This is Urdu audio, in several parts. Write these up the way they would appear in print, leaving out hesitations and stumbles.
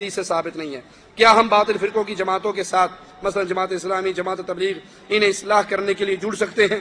سے ثابت نہیں ہے۔ کیا ہم باطل فرقوں کی جماعتوں کے ساتھ مثلا جماعت اسلامی، جماعت تبلیغ انہیں اصلاح کرنے کے لیے جڑ سکتے ہیں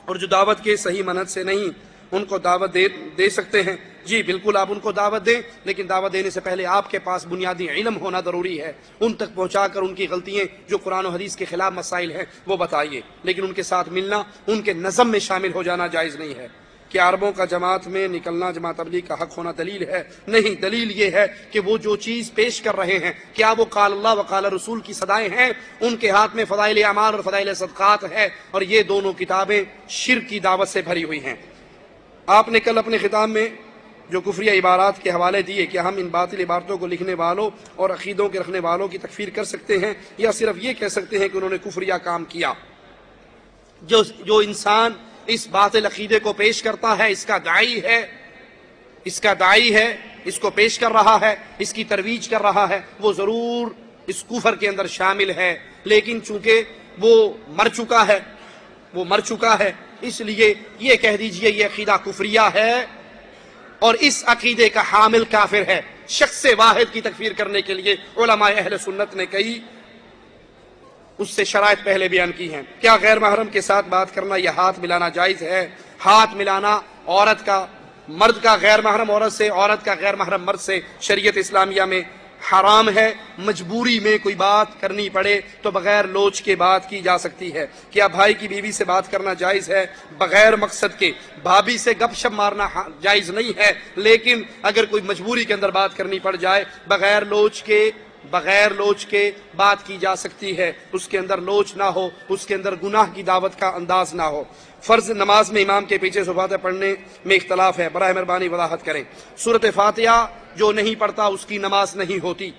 اور جو دعوت کے صحیح منہج سے نہیں ان کو دعوت دے سکتے ہیں؟ جی بالکل، آپ ان کو دعوت دیں، لیکن دعوت دینے سے پہلے آپ کے پاس بنیادی علم ہونا ضروری ہے۔ ان تک پہنچا کر ان کی غلطیاں جو قرآن و حدیث کے خلاف مسائل ہیں وہ بتائیے، لیکن ان کے ساتھ ملنا، ان کے نظم میں شامل ہو جانا جائز نہیں ہے۔ کیا عربوں کا جماعت میں نکلنا جماعت تبلیغ کا حق ہونا دلیل ہے؟ نہیں، دلیل یہ ہے کہ وہ جو چیز پیش کر رہے ہیں، کیا وہ قال اللہ و قال رسول کی صدائیں ہیں؟ ان کے ہاتھ میں فضائل اعمال اور فضائل صدقات ہے، اور یہ دونوں کتابیں شرک کی دعوت سے بھری ہوئی ہیں۔ آپ نے کل اپنے خطاب میں جو کفریہ عبارات کے حوالے دیے، کہ ہم ان باطل عبارتوں کو لکھنے والوں اور عقیدوں کے رکھنے والوں کی تکفیر کر سکتے ہیں، یا صرف یہ کہہ سکتے ہیں کہ انہوں نے کفریہ کام کیا؟ جو انسان اس باطل عقیدے کو پیش کرتا ہے، اس کا داعی ہے، اس کو پیش کر رہا ہے، اس کی ترویج کر رہا ہے، وہ ضرور اس کفر کے اندر شامل ہے، لیکن چونکہ وہ مر چکا ہے اس لیے یہ کہہ دیجئے یہ عقیدہ کفریہ ہے اور اس عقیدے کا حامل کافر ہے۔ شخص واحد کی تکفیر کرنے کے لیے علماء اہل سنت نے کئی اس سے شرائط پہلے بیان کی ہیں۔ کیا غیر محرم کے ساتھ بات کرنا یا ہاتھ ملانا جائز ہے؟ ہاتھ ملانا مرد کا غیر محرم عورت سے، عورت کا غیر محرم مرد سے شریعت اسلامیہ میں حرام ہے۔ مجبوری میں کوئی بات کرنی پڑے تو بغیر لوچ کے بات کی جا سکتی ہے۔ کیا بھائی کی بیوی سے بات کرنا جائز ہے؟ بغیر مقصد کے بھابھی سے گپ شپ مارنا جائز نہیں ہے، لیکن اگر کوئی مجبوری کے اندر بات کرنی پڑ جائے بغیر لوچ کے بات کی جا سکتی ہے، اس کے اندر لوچ نہ ہو، اس کے اندر گناہ کی دعوت کا انداز نہ ہو۔ فرض نماز میں امام کے پیچھے فاتحہ پڑھنے میں اختلاف ہے، براہ مہربانی وضاحت کریں۔ سورۃ فاتحہ جو نہیں پڑھتا اس کی نماز نہیں ہوتی،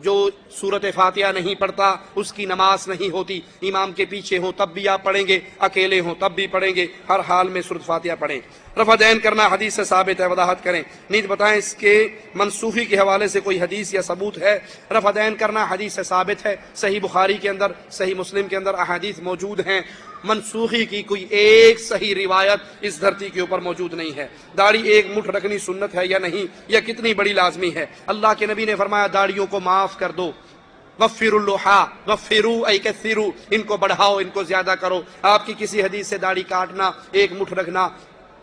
جو سورۃ فاتحہ نہیں پڑھتا اس کی نماز نہیں ہوتی۔ امام کے پیچھے ہوں تب بھی آپ پڑھیں گے، اکیلے ہوں تب بھی پڑھیں گے، ہر حال میں سورۃ فاتحہ پڑھیں۔ رفع دین کرنا حدیث سے ثابت ہے، وضاحت کریں۔ نیز بتائیں اس کے منسوخی کے حوالے سے کوئی حدیث یا ثبوت ہے؟ رفع دین کرنا حدیث سے ثابت ہے، صحیح بخاری کے اندر، صحیح مسلم کے اندر احادیث موجود ہیں۔ منسوخی کی کوئی ایک صحیح روایت اس دھرتی کے اوپر موجود نہیں ہے۔ داڑھی ایک مٹھ رکھنی سنت ہے یا نہیں، یا کتنی بڑی لازمی ہے؟ اللہ کے نبی نے فرمایا داڑھیوں کو معاف کر دو، وفروا اللحى وفروا ای کثروا، ان کو بڑھاؤ، ان کو زیادہ کرو۔ آپ کی کسی حدیث سے داڑھی کاٹنا، ایک مٹھ رکھنا،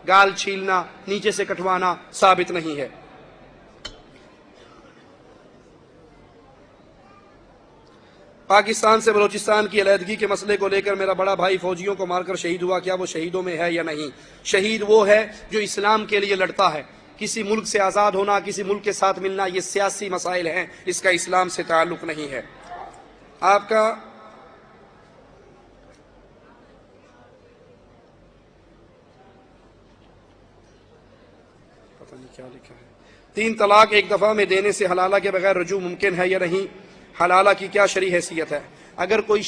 گال چھیلنا، نیچے سے کٹوانا ثابت نہیں ہے۔ پاکستان سے بلوچستان کی علیحدگی کے مسئلے کو لے کر میرا بڑا بھائی فوجیوں کو مار کر شہید ہوا، کیا وہ شہیدوں میں ہے یا نہیں؟ شہید وہ ہے جو اسلام کے لیے لڑتا ہے۔ کسی ملک سے آزاد ہونا، کسی ملک کے ساتھ ملنا، یہ سیاسی مسائل ہیں، اس کا اسلام سے تعلق نہیں ہے۔ آپ کا پتہ نہیں کیا لکھا ہے۔ 3 طلاق ایک دفعہ میں دینے سے حلالہ کے بغیر رجوع ممکن ہے یا نہیں؟ حلالہ کی کیا شرعی حیثیت ہے؟ اگر کوئی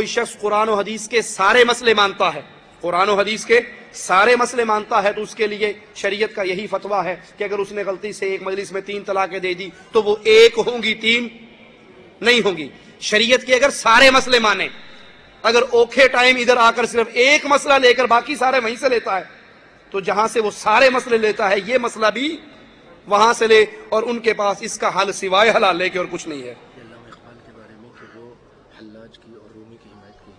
شخص قرآن و حدیث کے سارے مسئلے مانتا ہے، قرآن و حدیث کے سارے مسئلے مانتا ہے، تو اس کے لیے شریعت کا یہی فتویٰ ہے کہ اگر اس نے غلطی سے ایک مجلس میں 3 طلاقیں دے دی تو وہ 1 ہوں گی، 3 نہیں ہوں گی۔ شریعت کے اگر سارے مسئلے مانے، اگر اوکھے ٹائم ادھر آ کر صرف ایک مسئلہ لے کر باقی سارے وہیں سے لیتا ہے، تو جہاں سے وہ سارے مسئلے لیتا ہے یہ مسئلہ بھی وہاں سے لے، اور ان کے پاس اس کا حل سوائے حلال لے کے اور کچھ نہیں ہے۔ علامہ اقبال کے بارے میں کہ وہ حلاج کی اور رومی کی حمایت کی۔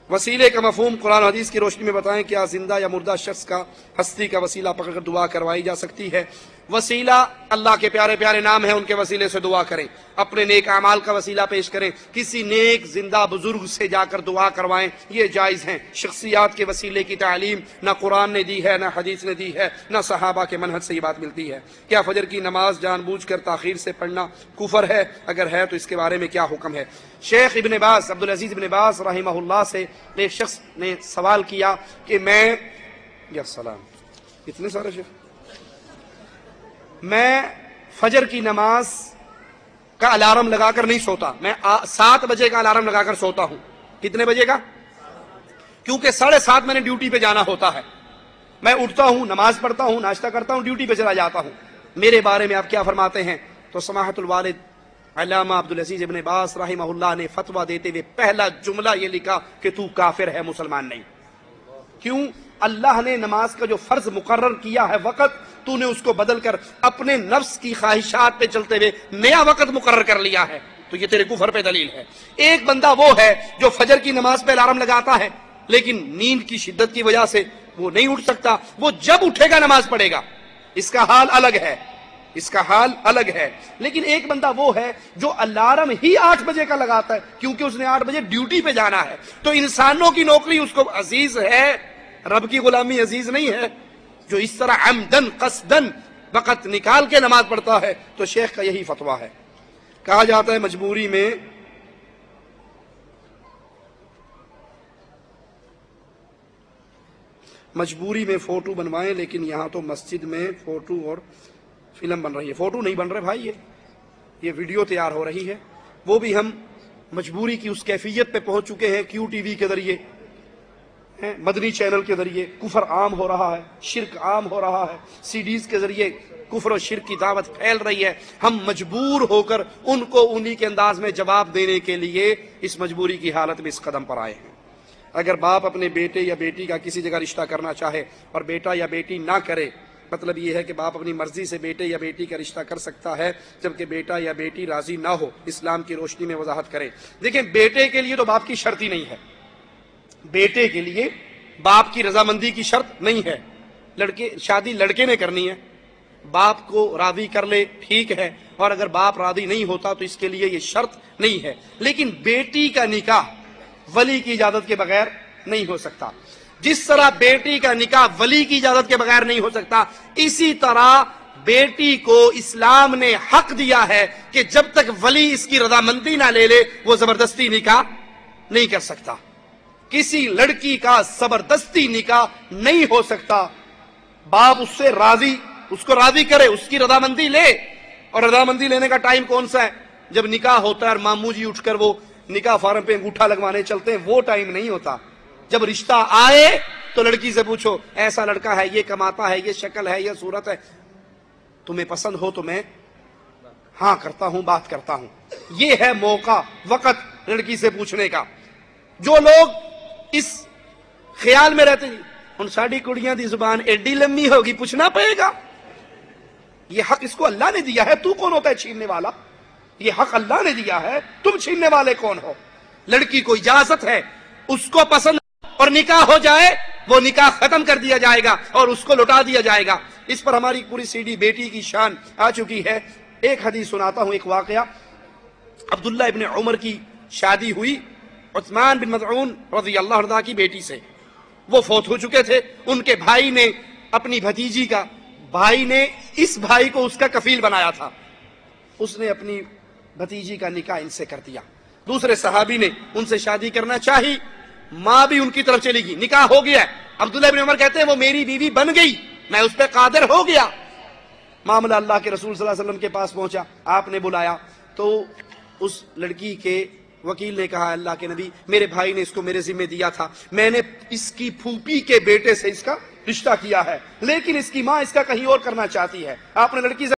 وسیلے کا مفہوم قرآن حدیث کی روشنی میں بتائیں۔ کیا زندہ یا مردہ شخص کا ہستی کا وسیلہ پکڑ کر دعا کروائی جا سکتی ہے؟ وسیلہ اللہ کے پیارے پیارے نام ہیں، ان کے وسیلے سے دعا کریں، اپنے نیک اعمال کا وسیلہ پیش کریں، کسی نیک زندہ بزرگ سے جا کر دعا کروائیں، یہ جائز ہیں۔ شخصیات کے وسیلے کی تعلیم نہ قرآن نے دی ہے، نہ حدیث نے دی ہے، نہ صحابہ کے منہج سے یہ بات ملتی ہے۔ کیا فجر کی نماز جان بوجھ کر تاخیر سے پڑھنا کفر ہے؟ اگر ہے تو اس کے بارے میں کیا حکم ہے؟ شیخ ابن باز، عبدالعزیز ابن باز رحمہ اللہ سے ایک شخص نے سوال کیا کہ میں فجر کی نماز کا الارم لگا کر نہیں سوتا، میں 7 بجے کا الارم لگا کر سوتا ہوں۔ کتنے بجے کا؟ کیونکہ 7:30 میں نے ڈیوٹی پہ جانا ہوتا ہے، میں اٹھتا ہوں، نماز پڑھتا ہوں، ناشتہ کرتا ہوں، ڈیوٹی پہ چلا جاتا ہوں، میرے بارے میں آپ کیا فرماتے ہیں؟ تو سماحت الوالد علامہ عبدالعزیز ابن باز رحمہ اللہ نے فتویٰ دیتے ہوئے پہلا جملہ یہ لکھا کہ تو کافر ہے، مسلمان نہیں۔ کیوں؟ اللہ نے نماز کا جو فرض مقرر کیا ہے وقت، تو نے اس کو بدل کر اپنے نفس کی خواہشات پہ چلتے ہوئے نیا وقت مقرر کر لیا ہے، تو یہ تیرے کفر پہ دلیل ہے۔ ایک بندہ وہ ہے جو فجر کی نماز پہ الارم لگاتا ہے لیکن نیند کی شدت کی وجہ سے وہ نہیں اٹھ سکتا، وہ جب اٹھے گا نماز پڑھے گا، اس کا حال الگ ہے، اس کا حال الگ ہے۔ لیکن ایک بندہ وہ ہے جو الارم ہی 8 بجے کا لگاتا ہے کیونکہ اس نے 8 بجے ڈیوٹی پہ جانا ہے، تو انسانوں کی نوکری اس کو عزیز ہے، رب کی غلامی عزیز نہیں ہے۔ جو اس طرح عمدن قصدن وقت نکال کے نماز پڑھتا ہے تو شیخ کا یہی فتویٰ ہے۔ کہا جاتا ہے مجبوری میں فوٹو بنوائیں، لیکن یہاں تو مسجد میں فوٹو اور فلم بن رہی ہے۔ فوٹو نہیں بن رہے بھائی، یہ ویڈیو تیار ہو رہی ہے، وہ بھی ہم مجبوری کی اس کیفیت پہ پہنچ چکے ہیں، کیو ٹی وی کے ذریعے، مدنی چینل کے ذریعے کفر عام ہو رہا ہے، شرک عام ہو رہا ہے، سی ڈیز کے ذریعے کفر و شرک کی دعوت پھیل رہی ہے۔ ہم مجبور ہو کر ان کو انہی کے انداز میں جواب دینے کے لیے اس مجبوری کی حالت میں اس قدم پر آئے ہیں۔ اگر باپ اپنے بیٹے یا بیٹی کا کسی جگہ رشتہ کرنا چاہے اور بیٹا یا بیٹی نہ کرے، مطلب یہ ہے کہ باپ اپنی مرضی سے بیٹے یا بیٹی کا رشتہ کر سکتا ہے جبکہ بیٹا یا بیٹی راضی نہ ہو، اسلام کی روشنی میں وضاحت کرے۔ دیکھیں، بیٹے کے لیے تو باپ کی شرط ہی نہیں ہے، بیٹے کے لیے باپ کی رضامندی کی شرط نہیں ہے۔ شادی لڑکے نے کرنی ہے، باپ کو راضی کر لے ٹھیک ہے، اور اگر باپ راضی نہیں ہوتا تو اس کے لیے یہ شرط نہیں ہے۔ لیکن بیٹی کا نکاح ولی کی اجازت کے بغیر نہیں ہو سکتا۔ جس طرح بیٹی کا نکاح ولی کی اجازت کے بغیر نہیں ہو سکتا، اسی طرح بیٹی کو اسلام نے حق دیا ہے کہ جب تک ولی اس کی رضامندی نہ لے لے وہ زبردستی نکاح نہیں کر سکتا۔ کسی لڑکی کا زبردستی نکاح نہیں ہو سکتا۔ باپ اس سے راضی، اس کو راضی کرے، اس کی رضامندی لے، اور رضامندی لینے کا ٹائم کون سا ہے؟ جب نکاح ہوتا ہے اور ماموں جی اٹھ کر وہ نکاح فارم پہ انگوٹھا لگوانے چلتے ہیں، وہ ٹائم نہیں ہوتا۔ جب رشتہ آئے تو لڑکی سے پوچھو ایسا لڑکا ہے، یہ کماتا ہے، یہ شکل ہے، یہ صورت ہے، تمہیں پسند ہو تو میں ہاں کرتا ہوں، بات کرتا ہوں۔ یہ ہے موقع، وقت لڑکی سے پوچھنے کا۔ جو لوگ اس خیال میں رہتے ہیں ان ساڑی کڑیاں دی زبان ایڈی لمبی ہوگی پوچھنا پڑے گا، یہ حق اس کو اللہ نے دیا ہے، تو کون ہوتا ہے چھیننے والا؟ یہ حق اللہ نے دیا ہے، تم چھیننے والے کون ہو؟ لڑکی کو اجازت ہے، اس کو پسند اور نکاح ہو جائے وہ نکاح ختم کر دیا جائے گا اور اس کو لوٹا دیا جائے گا۔ اس پر ہماری پوری سی ڈی بیٹی کی شان آ چکی ہے۔ ایک حدیث سناتا ہوں، ایک واقعہ۔ عبداللہ ابن عمر کی شادی ہوئی عثمان بن مظعون رضی اللہ عنہ کی بیٹی سے، وہ فوت ہو چکے تھے۔ ان کے بھائی نے اپنی بھتیجی کا، بھائی نے اس بھائی کو اس کا کفیل بنایا تھا، اس نے اپنی بھتیجی کا نکاح ان سے کر دیا۔ دوسرے صحابی نے ان سے شادی کرنا چاہی، ماں بھی ان کی طرف چلی گئی، نکاح ہو گیا۔ عبداللہ ابن عمر کہتے ہیں وہ میری بیوی بن گئی، میں اس پہ قادر ہو گیا۔ معاملہ اللہ کے رسول صلی اللہ علیہ وسلم کے پاس پہنچا، آپ نے بلایا تو اس لڑکی کے وکیل نے کہا اللہ کے نبی میرے بھائی نے اس کو میرے ذمہ دیا تھا، میں نے اس کی پھوپھی کے بیٹے سے اس کا رشتہ کیا ہے، لیکن اس کی ماں اس کا کہیں اور کرنا چاہتی ہے۔ آپ نے لڑکی سے